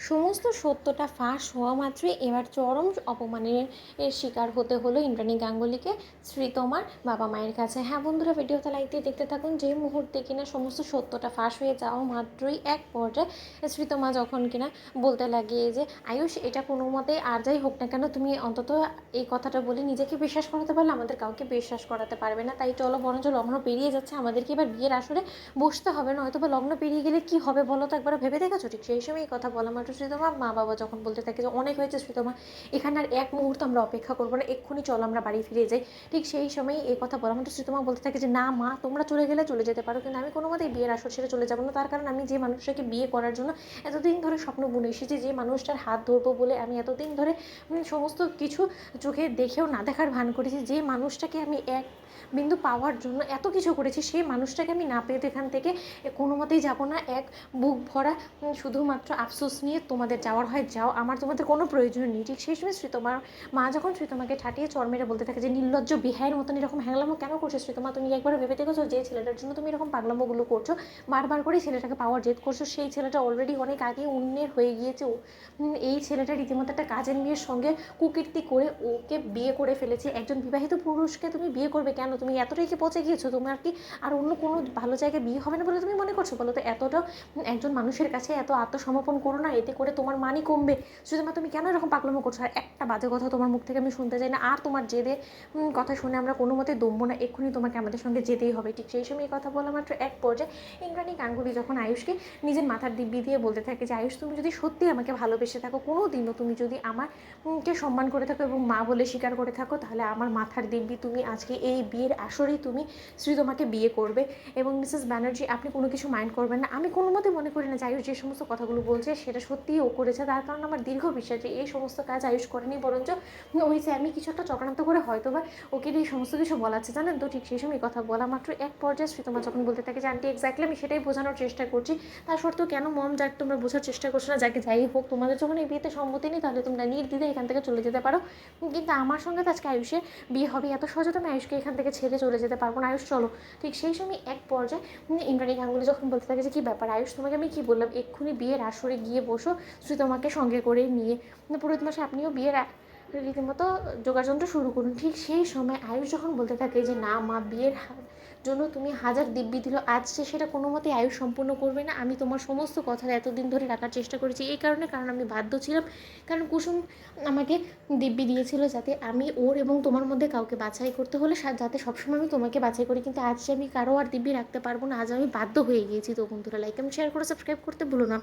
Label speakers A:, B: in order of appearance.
A: সমস্ত সত্যটা ফাঁস হওয়া মাত্রই এবার চরম অপমানের শিকার হতে হলো ইন্দ্রাণী গাঙ্গুলিকে শ্রীতমার বাবা মায়ের কাছে। হ্যাঁ বন্ধুরা, ভিডিওতে লাইক দিয়ে দেখতে থাকুন। যে মুহূর্তে কিনা সমস্ত সত্যটা ফাঁস হয়ে যাওয়া মাত্রই এক পর্যায়ে শ্রীতমা যখন কিনা বলতে লাগে যে আয়ুষ, এটা কোনো মতে আর যাই হোক না কেন, তুমি অন্তত এই কথাটা বলে নিজেকে বিশ্বাস করাতে পারলে আমাদের কাউকে বিশ্বাস করাতে পারবে না। তাই চলো, বরঞ্চ লগ্ন পেরিয়ে যাচ্ছে, আমাদেরকে এবার বিয়ের আসরে বসতে হবে, নয়তো বা লগ্ন পেরিয়ে গেলে কি হবে বলো তো, একবার ভেবে দেখেছো? ঠিক সেই সময় এই কথা বলা মাত্র শ্রীতমা মা বাবা যখন বলতে থাকে যে অনেক হয়েছে শ্রীতমা, এখানে আর এক মুহূর্ত আমরা অপেক্ষা করবো না, এক্ষুনি চলো আমরা বাড়ি ফিরে যাই। ঠিক সেই সময় এই কথা বলা মাত্র শ্রীতমা বলতে থাকে যে না মা, তোমরা চলে গেলে চলে যেতে পারো, কিন্তু আমি কোনো মতেই বিয়ের আসর ছেড়ে চলে যাবো না। তার কারণ আমি যে মানুষটাকে বিয়ে করার জন্য এতদিন ধরে স্বপ্ন বুনে এসেছি, যে মানুষটার হাত ধরবো বলে আমি এতদিন ধরে সমস্ত কিছু চোখে দেখেও না দেখার ভান করেছি, যে মানুষটাকে আমি এক বিন্দু পাওয়ার জন্য এত কিছু করেছি, সেই মানুষটাকে আমি না পেয়ে এখান থেকে কোনো মতেই যাবো না। এক বুক ভরা শুধুমাত্র আফসোস নিয়ে তোমাদের যাওয়ার হয় যাও, আমার তোমাদের কোনো প্রয়োজন নেই। ঠিক সেই সময় শ্রীতমার মা যখন শ্রীতমাকে ঠাটিয়ে চর মেরে বলতে থাকে যে নির্লজ্জ বিহায়ের মতন এরকম হ্যাংলামো কেন করছো শ্রীতমা, তুমি একবার ভেবে দেখেছো যে ছেলেটার জন্য তুমি এরকম পাগলামোগুলো করছো, বারবার করে ছেলেটাকে পাওয়ার জেদ করছো, সেই ছেলেটা অলরেডি অনেক আগে উন্নের হয়ে গিয়েছে। এই ছেলেটা রীতিমতো একটা কাজের মেয়ের সঙ্গে কুকীর্তি করে ওকে বিয়ে করে ফেলেছে। একজন বিবাহিত পুরুষকে তুমি বিয়ে করবে কেন? তুমি এতটাই কি পচে গিয়েছো? তোমার কি আর অন্য কোনো ভালো জায়গায় বিয়ে হবে না বলে তুমি মনে করছো? বলো তো, এতটা একজন মানুষের কাছে এত আত্মসমর্পণ করো না, এতে করে তোমার মানই কমবে। শুধুমাত্র তুমি কেন এরকম পাগলামো করছো? আর একটা বাজে কথা তোমার মুখ থেকে আমি শুনতে চাই না, আর তোমার জেদে কথা শুনে আমরা কোনো মতে দমবো না, এক্ষুনি তোমাকে আমাদের সঙ্গে যেতেই হবে। ঠিক সেই সময় এই কথা বলা মাত্র এক পর্যায়ে ইন্দ্রাণী গাঙ্গুলি যখন আয়ুষকে নিজের মাথার দিব্যি দিয়ে বলতে থাকে যে আয়ুষ, তুমি যদি সত্যি আমাকে ভালোবেসে থাকো, কোনো দিনও তুমি যদি আমাকে সম্মান করে থাকো এবং মা বলে স্বীকার করে থাকো, তাহলে আমার মাথার দিব্যি তুমি আজকে এই বিয়ের আসরেই তুমি শ্রীতমাকে বিয়ে করবে। এবং মিসেস ব্যানার্জি, আপনি কোনো কিছু মাইন্ড করবেন না। আমি কোনো মতে মনে করি না যে আয়ুষ যে সমস্ত কথাগুলো বলছে সেটা সত্যিই ও করেছে, তার কারণ আমার দীর্ঘ বিশ্বাস যে এই সমস্ত কাজ আয়ুষ করেনি, বরঞ্চ ওই যে আমি কিছু একটা চক্রান্ত করে হয়তো বা ওকে এই সমস্ত কিছু বলাচ্ছে, জানেন তো। ঠিক সেই সময় কথা বলা মাত্র এক পর্যায়ে শ্রীতমা যখন বলতে থাকে যে আন্টি, এক্স্যাক্টলি আমি সেটাই বোঝানোর চেষ্টা করছি, তার সত্ত্বেও কেন মম যাক তোমরা বোঝার চেষ্টা করছো না? যাকে যাই হোক, তোমাদের যখন এই বিয়েতে সম্মতি নেই, তাহলে তোমরা নির্দ্বিধায় এখান থেকে চলে যেতে পারো, কিন্তু আমার সঙ্গে তো আজকে আয়ুষের বিয়ে হবে, এত সহজে তো আমি আয়ুষকে এখান থেকে ছেড়ে চলে যেতে পারবো না। আয়ুষ চলো। ঠিক সেই সময় এক পর্যায়ে ইন্দ্রাণী গাঙ্গুলি যখন বলতে থাকে যে কী ব্যাপার আয়ুষ, তোমাকে আমি কী বললাম, এক্ষুনি বিয়ের আসরে গিয়ে বসো, শ্রীতমাকে সঙ্গে করে নিয়ে পুরোহিত মশাই আপনিও বিয়ের রীতিমতো যোগাযন্ত্র শুরু করুন। ঠিক সেই সময় আয়ুষ যখন বলতে থাকে যে না মা, বিয়ের জন্য তুমি হাজার দিব্যি দিল, আজ সে সেটা কোনো মতেই আয়ুষ সম্পূর্ণ করবে না। আমি তোমার সমস্ত কথা এতদিন ধরে রাখার চেষ্টা করেছি এই কারণে, কারণ আমি বাধ্য ছিলাম, কারণ কুসুম আমাকে দিব্যি দিয়েছিল যাতে আমি ওর এবং তোমার মধ্যে কাউকে বাছাই করতে হলে যাতে সবসময় আমি তোমাকে বাছাই করি, কিন্তু আজ যে আমি কারো আর দিব্যি রাখতে পারবো না, আজ আমি বাধ্য হয়ে গিয়েছি। তো বন্ধুরা, লাইক এবং শেয়ার করে সাবস্ক্রাইব করতে ভুলো না।